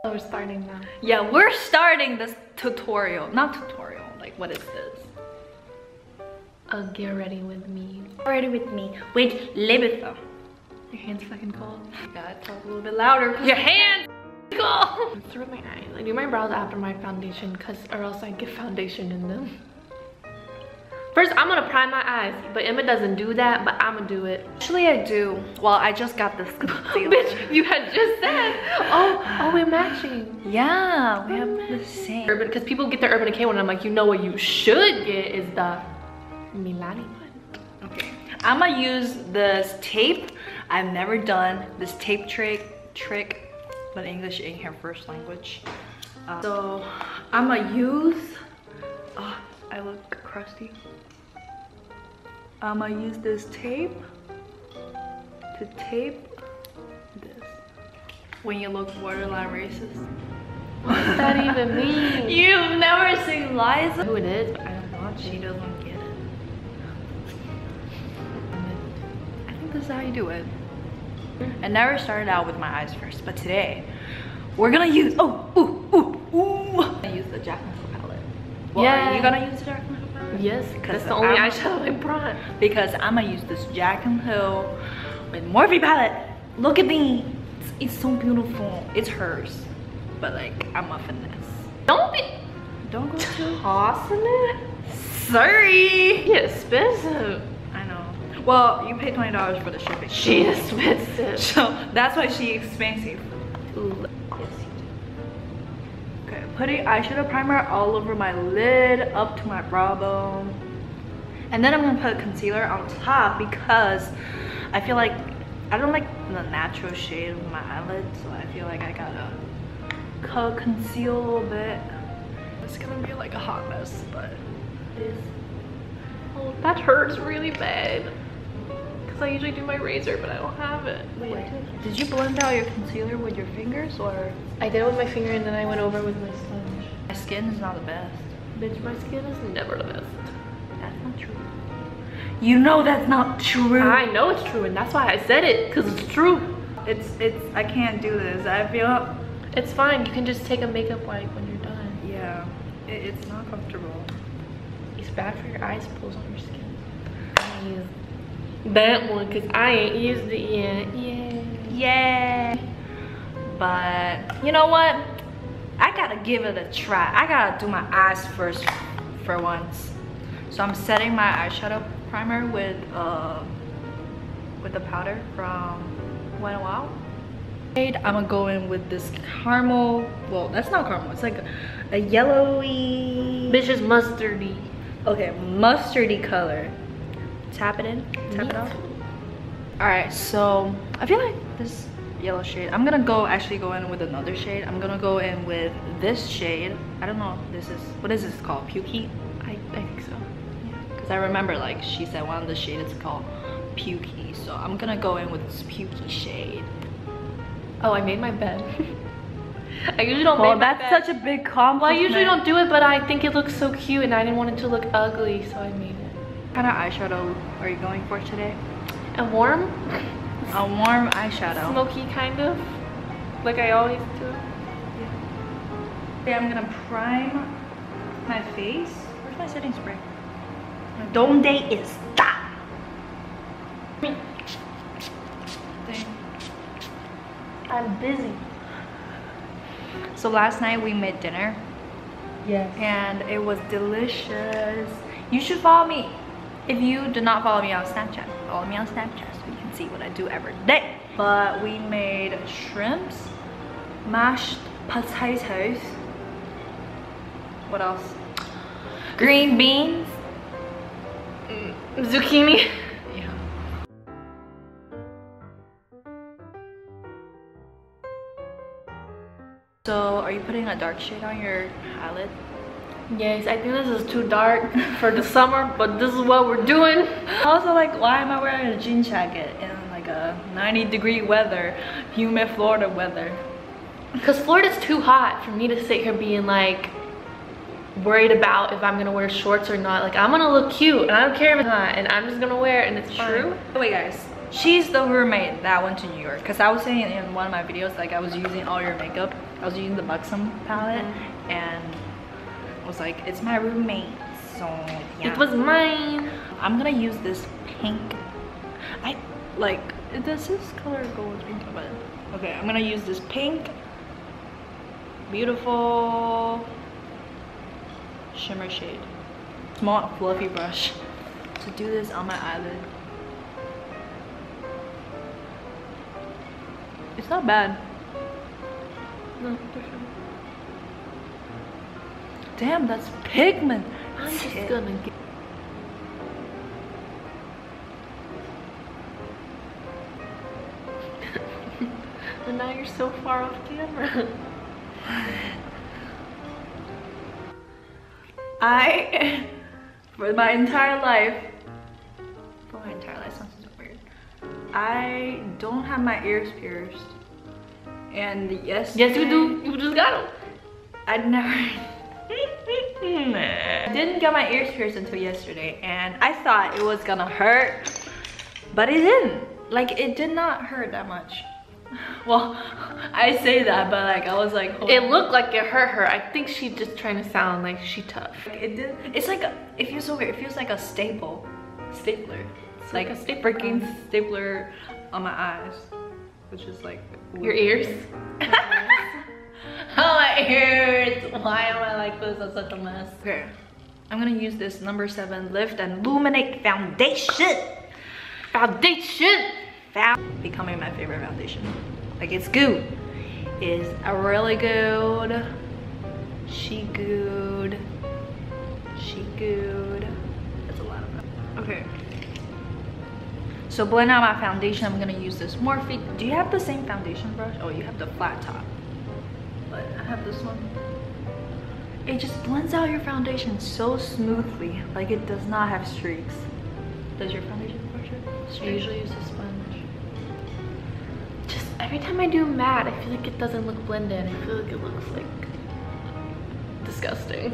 Oh, we're starting now. Yeah, we're starting this tutorial. Not tutorial, like what is this? Get ready with me. Get ready with me. With Libitha. Your hand's fucking cold. You gotta talk a little bit louder. Your hands cold. Through my eyes. I do my brows after my foundation or else I get foundation in them. First, I'm gonna prime my eyes, but Emma doesn't do that, but I'm gonna do it. Actually, I do. Well, I just got this concealer. Bitch, you had just said. Oh, we're matching. Yeah, we have the same. Urban, because people get the Urban Decay one, and I'm like, you know what you should get is the Milani one. Okay, I'm gonna use this tape. I've never done this tape trick, but English ain't her first language. So I'm gonna use. Oh, I look crusty. I'm gonna use this tape to tape this. When you look borderline racist. What does that even mean? You've never seen Liza? Who it is, but I don't know. She doesn't get it. I think this is how you do it. I never started out with my eyes first, but today we're gonna use. I'm gonna use the Jaclyn palette. Well, yeah. Are you gonna use the Jaclyn palette? Yes, that's the only eyeshadow I brought. Because I'm gonna use this Jaclyn with Morphe palette. Look at me. It's so beautiful. It's hers, but like I'm a finesse. Don't go tossing it. Sorry. Yeah, expensive. I know. Well, you paid $20 for the shipping. She expensive. So that's why she expensive. Ooh. Okay, putting eyeshadow primer all over my lid, up to my brow bone. And then I'm gonna put concealer on top because I feel like I don't like the natural shade of my eyelid, so I feel like I gotta conceal a little bit. It's gonna be like a hot mess, but it is. Oh, that hurts really bad. Because I usually do my razor, but I don't have it. Wait, did you blend out your concealer with your fingers or? I did it with my finger and then I went over with my sponge. My skin is not the best. Bitch, my skin is never the best. That's not true. You know that's not true. I know it's true and that's why I said it, because it's true. I can't do this. I feel. It's fine, you can just take a makeup wipe when you're done. Yeah, it's not comfortable. It's bad for your eyes, pulls on your skin. I use that one because I ain't used it yet. Yeah. But you know what? I gotta give it a try. I gotta do my eyes first for once. So I'm setting my eyeshadow primer with the powder from Wet n Wild. I'm gonna go in with this caramel. Well, that's not caramel. It's like a yellowy. Bitch is mustardy. Okay, mustardy color. Tap it in. Tap it off. All right. So I feel like this yellow shade. I'm gonna actually go in with another shade. I'm gonna go in with this shade. I don't know. What is this called? Pukey? I think so. Yeah. Because I remember like she said one of the shades is called Pukey. So I'm gonna go in with this Pukey shade. Oh, I made my bed. I usually don't make my bed. That's such a big compliment. Well, I usually don't do it, but I think it looks so cute and I didn't want it to look ugly, so I made it. What kind of eyeshadow are you going for today? A warm? A warm eyeshadow. Smoky kind of, like I always do. Yeah. Okay, I'm gonna prime my face. Where's my setting spray? Donde está? I'm busy. So last night we made dinner. Yes. And it was delicious. You should follow me. If you do not follow me on Snapchat, follow me on Snapchat so you can see what I do every day. But we made shrimps, mashed potatoes. What else? Green beans. Zucchini. Yeah. So are you putting a dark shade on your eyelid? Yes, I think this is too dark for the summer, but this is what we're doing. Also, like, why am I wearing a jean jacket in like a 90-degree weather, humid Florida weather? Because Florida's too hot for me to sit here being like worried about if I'm gonna wear shorts or not. Like, I'm gonna look cute and I don't care if it's hot and I'm just gonna wear it and it's True. fine. Wait guys, She's the roommate that went to New York. Because I was saying in one of my videos, like I was using all your makeup. I was using the Buxom palette. And I was like, it's my roommate. So yeah. It was mine. I'm gonna use this pink. I like, does this color go with pink? But okay, I'm gonna use this pink, beautiful shimmer shade. Small fluffy brush to do this on my eyelid. It's not bad. No, for sure. Damn, that's pigment. I'm just gonna get. And now you're so far off camera. For my entire life sounds so weird. I don't have my ears pierced. And yes you do. You just got them. I didn't get my ears pierced until yesterday, and I thought it was gonna hurt, but it didn't. Like, it did not hurt that much. Well, I say that, but like I was like, it looked like it hurt her. I think she's just trying to sound like she tough. It did. It's like it feels so weird. It feels like a stapler. It's like a freaking stapler on my eyes, which is like your ears. Oh, my ears. Why am I like this? That's such a mess. Okay, I'm gonna use this number 7 Lift and Luminate foundation. Becoming my favorite foundation. Like, it's good. It's a really good. She good. That's a lot of that. Okay. So blend out my foundation. I'm gonna use this Morphe. Do you have the same foundation brush? Oh, you have the flat top. But I have this one. It just blends out your foundation so smoothly. Like, it does not have streaks. Does your foundation brush it? I usually use a sponge. Just every time I do matte, I feel like it doesn't look blended. I feel like it looks like disgusting.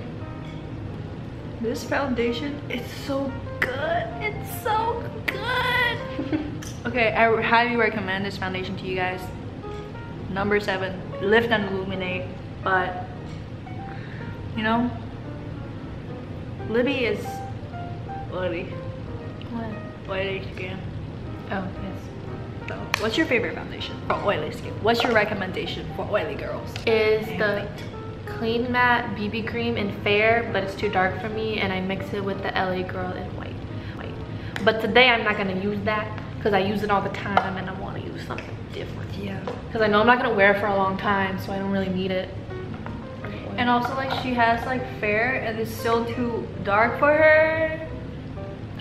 This foundation is so good. It's so good. Okay, I highly recommend this foundation to you guys. Number 7, Lift and Illuminate. But you know, Libby is oily. What? Oily skin. Oh, yes. So, what's your favorite foundation for oily skin? What's your recommendation for oily girls? Is the Clean Matte BB cream in fair, but it's too dark for me, and I mix it with the LA Girl in white. But today I'm not gonna use that because I use it all the time, and I want to use something different. Yeah. Because I know I'm not gonna wear it for a long time, so I don't really need it. And also, like, she has like fair, and it's still too dark for her.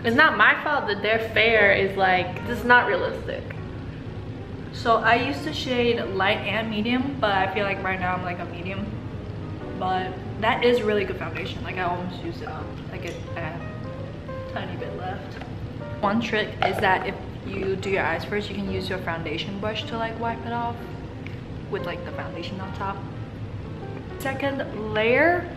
It's not my fault that their fair is like, this is not realistic. So I used to shade light and medium, but I feel like right now I'm like a medium. But that is really good foundation. Like, I almost used it up. Like, I have a tiny bit left. One trick is that if you do your eyes first, you can use your foundation brush to like wipe it off with like the foundation on top. Second layer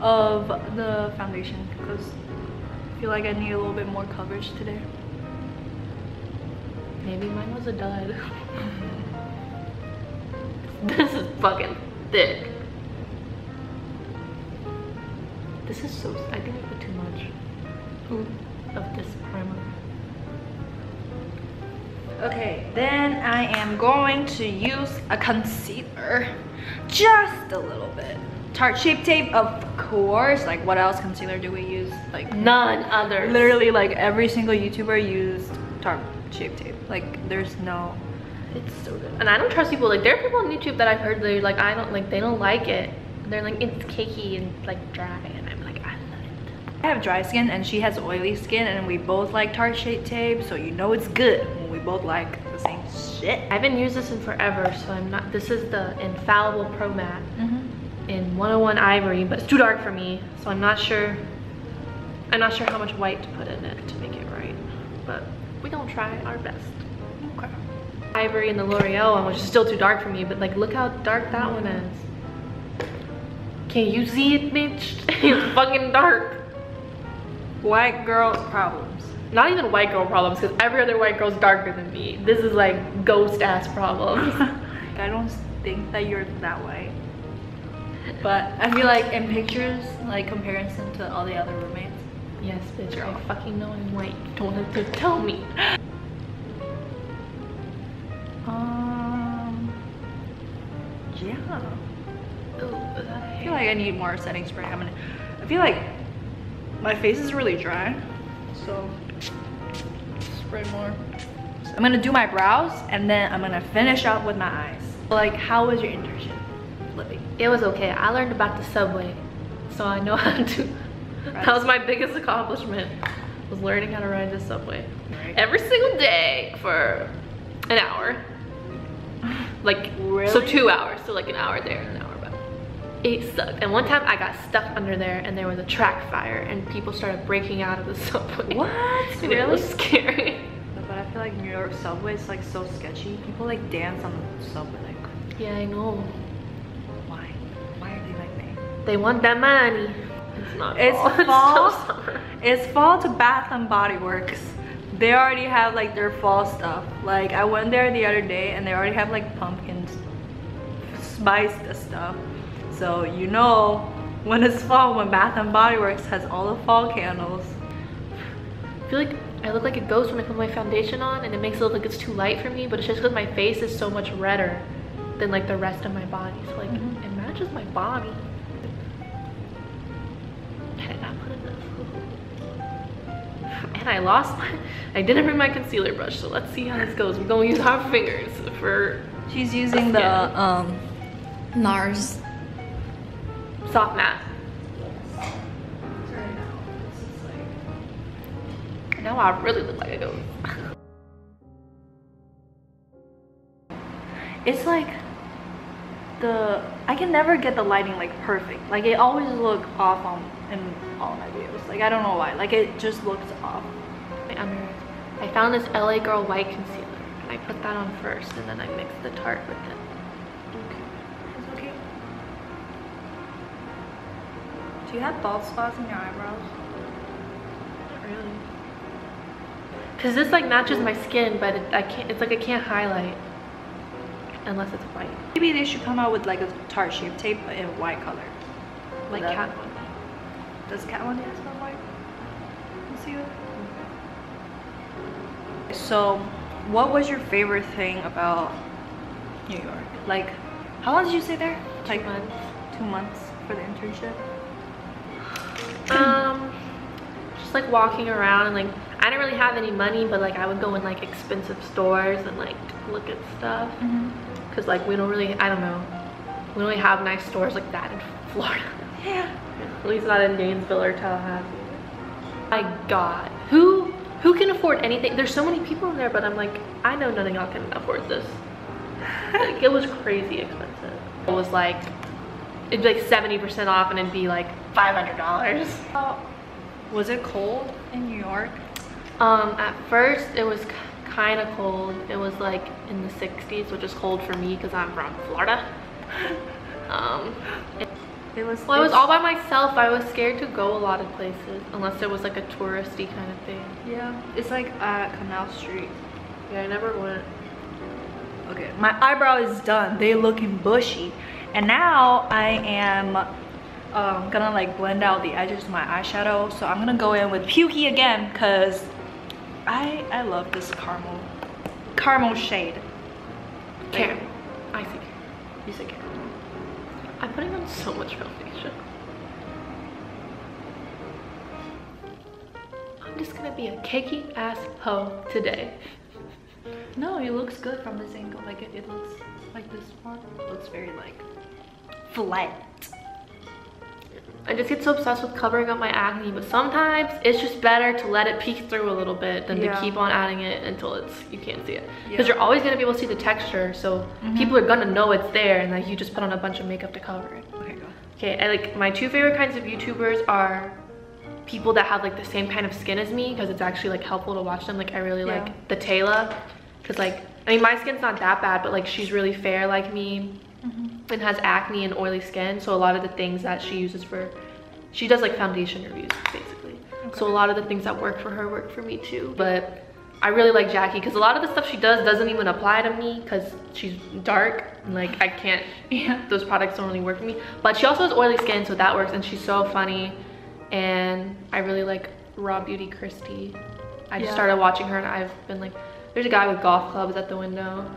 of the foundation, because I feel like I need a little bit more coverage today. Maybe mine was a dud. This is fucking thick. This is so, I think I put too much of this primer. Okay, then I am going to use a concealer, just a little bit. Tarte Shape Tape, of course. Like, what else concealer do we use? Like, none other. Literally, like, every single YouTuber used Tarte Shape Tape. Like, there's no. It's so good. And I don't trust people. Like, there are people on YouTube that I've heard they're like, they don't like it. They're like, it's cakey and like dry, and I'm like, I love it. I have dry skin and she has oily skin, and we both like Tarte Shape Tape, so you know it's good when we both like the same shit. I haven't used this in forever, so I'm not. This is the Infallible Pro Matte in 101 Ivory, but it's too dark for me, so I'm not sure how much white to put in it to make it right, but we gonna try our best. Okay. Ivory in the L'Oreal one, which is still too dark for me, but like, look how dark that one is. Can you see it, bitch? It's fucking dark. White girl problems. not even white girl problems, because every other white girl's darker than me. This is like ghost ass problems. I don't think that you're that white, but I feel like in pictures, like comparison to all the other roommates. Yes, bitch, I fucking know I'm white. You don't have to tell me. Yeah. Ooh, I feel like I need more setting spray. I feel like my face is really dry, so spray more. So I'm gonna do my brows and then I'm gonna finish up with my eyes. Like, how was your internship, Libby? It was okay. I learned about the subway, so I know how to. That was my biggest accomplishment, was learning how to ride the subway. Right. Every single day for an hour. Like, really? So 2 hours, so like an hour there and an hour back. It sucked. And one time I got stuck under there and there was a track fire and people started breaking out of the subway. What? And really? It was scary. But I feel like New York subway is like so sketchy. People like dance on the subway. Like, yeah, I know. Why? Why are they like that? They want that money. It's not It's fall. fall. It's still summer. It's fall to Bath and Body Works. They already have like their fall stuff. Like, I went there the other day and they already have like pumpkin spiced stuff. So you know when it's fall, when Bath and Body Works has all the fall candles. I feel like I look like a ghost when I put my foundation on, and it makes it look like it's too light for me, but it's just because my face is so much redder than like the rest of my body. So like it matches my body. I did not put enough. And I didn't bring my concealer brush, so let's see how this goes. We're gonna use our fingers for. She's using the NARS soft matte. Now I really look like a ghost. It's like I can never get the lighting like perfect. Like, it always look off in all my videos. Like, I don't know why. Like, it just looks off. I found this LA Girl white concealer and I put that on first and then I mixed the Tarte with it. Okay. It's okay. Do you have bald spots in your eyebrows? Not really. Cause this like matches my skin, but I can't. It's like I can't highlight unless it's white. Maybe they should come out with like a Tarte Shape Tape in white color. Like Kat Von D. Does Kat Von D have some white? Let's see it. So, what was your favorite thing about New York? Like, how long did you stay there? Like 2 months. 2 months for the internship. Just like walking around and like I didn't really have any money, but like I would go in like expensive stores and like look at stuff. Cause like we don't really, I don't know, we don't really have nice stores like that in Florida. Yeah. At least not in Gainesville or Tallahassee. My God, who can afford anything? There's so many people in there, but I'm like, I know none of y'all can afford this. Like, it was crazy expensive. It was like, it'd be like 70% off and it'd be like $500. Was it cold in New York? At first it was kind of cold. It was like in the 60s, which is cold for me because I'm from Florida. It was. Well, I was all by myself. I was scared to go a lot of places unless it was like a touristy kind of thing. Yeah, it's like Canal Street. Yeah, I never went. Okay, my eyebrow is done. They looking bushy, and now I am gonna like blend out the edges of my eyeshadow. So I'm gonna go in with Pukey again because I love this caramel shade. Caramel. I see. You said caramel. I'm putting on so much foundation. I'm just gonna be a cakey ass hoe today. No, it looks good from this angle. Like it looks like this part. It looks very like flat. I just get so obsessed with covering up my acne, but sometimes it's just better to let it peek through a little bit than to keep on adding it until you can't see it. Because you're always gonna be able to see the texture, so people are gonna know it's there, and like you just put on a bunch of makeup to cover it. Okay, go. Okay, like my two favorite kinds of YouTubers are people that have like the same kind of skin as me, because it's actually like helpful to watch them. Like I really like the Taylor, because like I mean my skin's not that bad, but like she's really fair like me. And has acne and oily skin, so a lot of the things that she uses she does like foundation reviews basically. Okay. So a lot of the things that work for her work for me too. But I really like Jackie because a lot of the stuff she does doesn't even apply to me because she's dark. And like I can't, those products don't really work for me. But she also has oily skin, so that works. And she's so funny. And I really like Raw Beauty Christy. I just started watching her and I've been like, there's a guy with golf clubs at the window.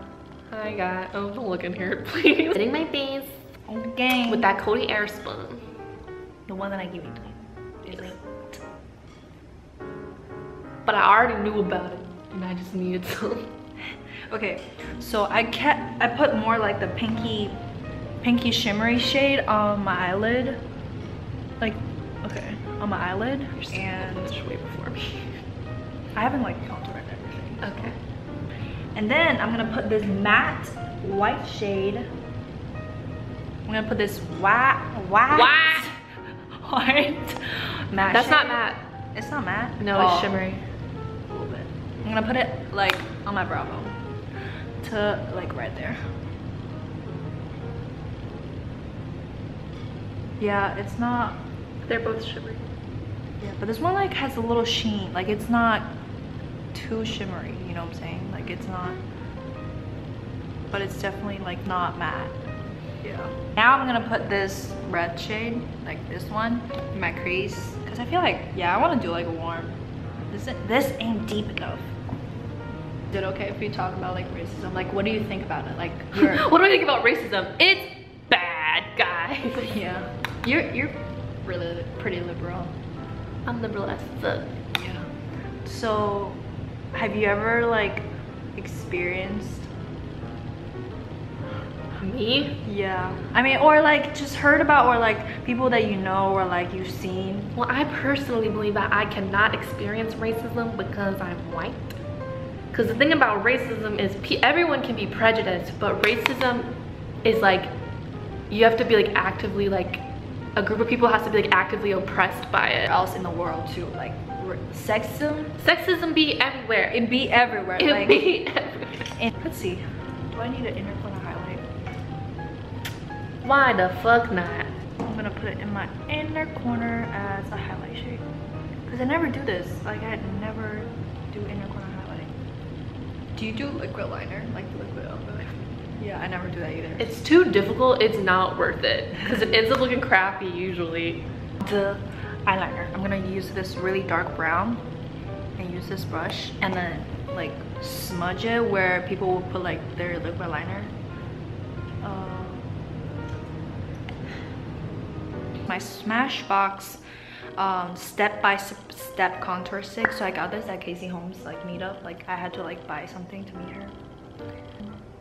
Hi guy. Oh, don't look in here, please. Hitting my face. Okay. With that Cody Air spoon. The one that I give you. Is it? But I already knew about it and I just needed some. Okay, so I put more like the pinky shimmery shade on my eyelid. Like, okay, on my eyelid. And way before me. I haven't like contoured everything. Okay. And then I'm gonna put this matte white shade. I'm gonna put this white matte. That's shade. not matte. It's not matte. No, it's shimmery. A little bit. I'm gonna put it like on my brow bone to like right there. Yeah, it's not. They're both shimmery. Yeah, but this one like has a little sheen. Like it's not too shimmery. You know what I'm saying? Like it's not. But it's definitely like not matte. Yeah. Now I'm gonna put this red shade, like this one, in my crease. Cause I feel like, I wanna do like a warm. This ain't deep enough. Is it okay if we talk about like racism? Like what do you think about it? Like what do I think about racism? It's bad, guys. Yeah. You're really pretty liberal. I'm liberal as fuck. Yeah. So have you ever like experienced me? Yeah. I mean, or like just heard about, or like people that you know, or like you've seen. Well, I personally believe that I cannot experience racism because I'm white. Because the thing about racism is everyone can be prejudiced, but racism is like, you have to be like actively like, a group of people has to be like actively oppressed by it. Else in the world too, like Sexism be everywhere. It be everywhere. It like, be everywhere. And let's see. Do I need an inner corner highlight? Why the fuck not? I'm gonna put it in my inner corner as a highlight shade. Cause I never do this. Like I never do inner corner highlight. Do you do liquid liner? Like the liquid over? Yeah, I never do that either. It's too difficult. It's not worth it. Cause it ends up looking crappy usually. The eyeliner. I'm gonna use this really dark brown and use this brush and then like smudge it where people will put like their liquid liner. My Smashbox step-by-step contour stick. So I got this at Casey Holmes like meetup. Like I had to like buy something to meet her.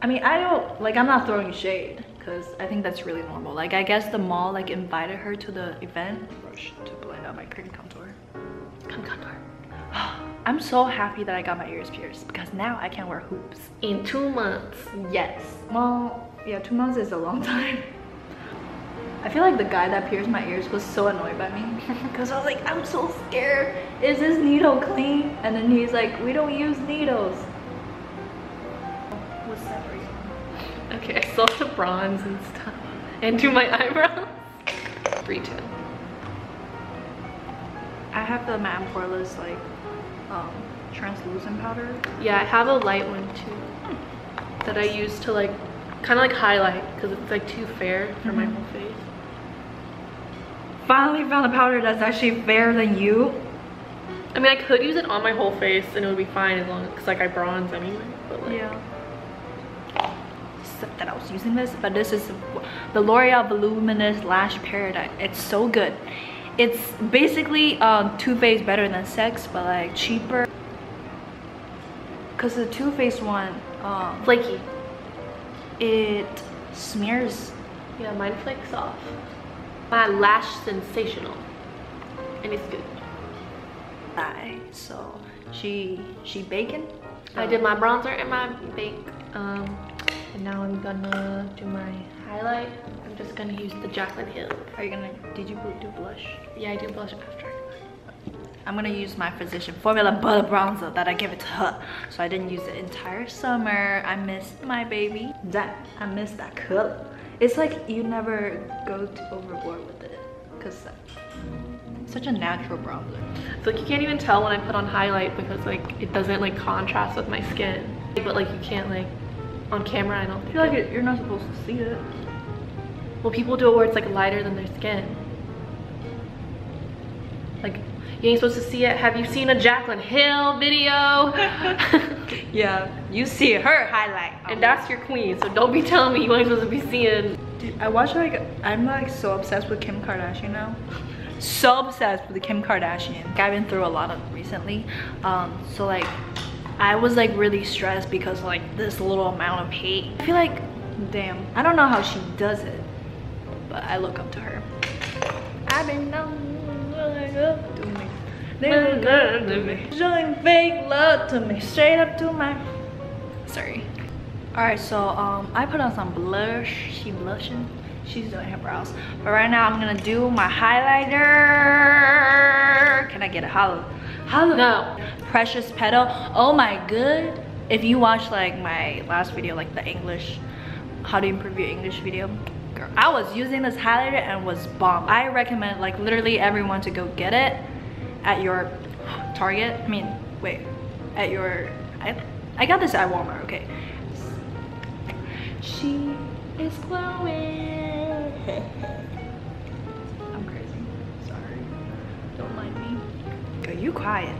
I mean, I don't like, I'm not throwing shade because I think that's really normal. Like I guess the mall like invited her to the event. Brush to blend out my cream contour. Contour. I'm so happy that I got my ears pierced because now I can wear hoops. In 2 months. Yes. Well, yeah, 2 months is a long time. I feel like the guy that pierced my ears was so annoyed by me because I was like, I'm so scared. Is this needle clean? And then he's like, we don't use needles. What's that for you? Okay, I still have to bronze and stuff. And do my eyebrows. 3, 2. I have the matte and poreless like translucent powder. Yeah, I have a light one too that I use to like kind of like highlight because it's like too fair for my whole face. Finally found a powder that's actually fairer than you. I mean, I could use it on my whole face and it would be fine as long as like I bronze anyway. But like, yeah. Except that I was using this, but this is the L'Oreal Voluminous Lash Paradise. It's so good. It's basically Too Faced better than Sex, but like cheaper. Cause the Too Faced one, flaky. It smears. Yeah, mine flakes off. My lash sensational, and it's good. So she baking. I did my bronzer and my bake, and now I'm gonna do my highlight. I'm just gonna use the Jaclyn Hill. Are you gonna? Did you do blush? Yeah, I do blush after. I'm gonna use my Physician Formula Butter Bronzer that I gave it to her. So I didn't use it entire summer. I missed my baby. I missed that color. It's like you never go overboard with it. Cause such a natural bronzer. It's like you can't even tell when I put on highlight because like it doesn't like contrast with my skin. But like you can't like on camera. I don't think. I feel like you're not supposed to see it. Well, people do it where it's like lighter than their skin. Like you ain't supposed to see it. Have you seen a Jaclyn Hill video? Yeah, you see her highlight. And that's your queen. So don't be telling me you ain't supposed to be seeing. Dude, I watch like, I'm like so obsessed with Kim Kardashian now. So obsessed with the Kim Kardashian. I've been through a lot of recently. So like, I was like really stressed because of, like this little amount of hate. I feel like, damn, I don't know how she does it, but I look up to her. I've been looking up to me. They look up to me. Showing fake love to me. Straight up to my... Sorry. Alright, so I put on some blush. She blushing. She's doing her brows. But right now I'm gonna do my highlighter. Can I get a holla? Holla. No. Precious Petal. Oh my good. If you watch like my last video, like the English, how to improve your English video, girl, I was using this highlighter and was bomb. I recommend like literally everyone to go get it at your Target. I mean, wait, at your, I got this at Walmart, okay. She is glowing. I'm crazy, sorry, don't mind me. Girl, you quiet.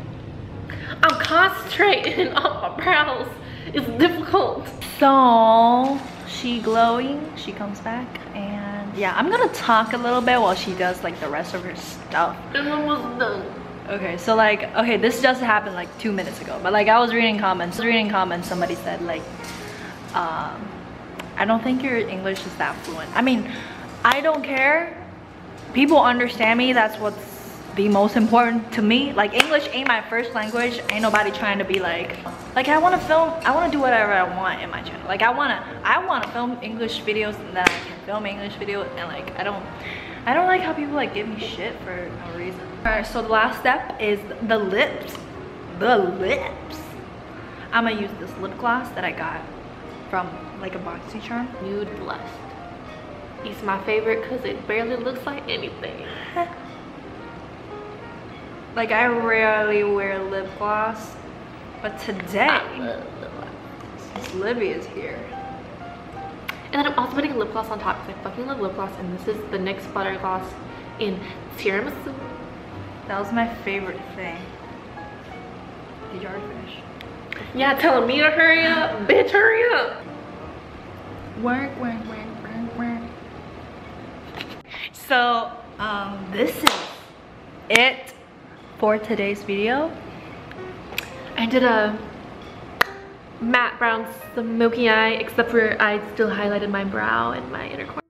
I'm concentrating on my brows. It's difficult. So she glowing, she comes back, and yeah, I'm gonna talk a little bit while she does like the rest of her stuff. I'm almost done. Okay, so like, okay, this just happened like 2 minutes ago, but like I was reading comments, somebody said like, I don't think your English is that fluent. I mean, I don't care. People understand me, that's what's the most important to me. Like English ain't my first language. Ain't nobody trying to be like I want to film, I want to do whatever I want in my channel. Like I want to film English videos and then I can film English videos, and like I don't like how people like give me shit for no reason. All right, so the last step is the lips. I'm gonna use this lip gloss that I got from like a BoxyCharm. Nude Blessed. It's my favorite because it barely looks like anything. Like I rarely wear lip gloss, but today, since Libby is here. And then I'm also putting a lip gloss on top because I fucking love lip gloss, and this is the NYX Butter Gloss in Tiramisu. That was my favorite thing. Did you already finish? Yeah, telling me to hurry up. Bitch, hurry up. Work. So, this is it for today's video. I did a matte brown smoky eye, except for I still highlighted my brow and my inner corner.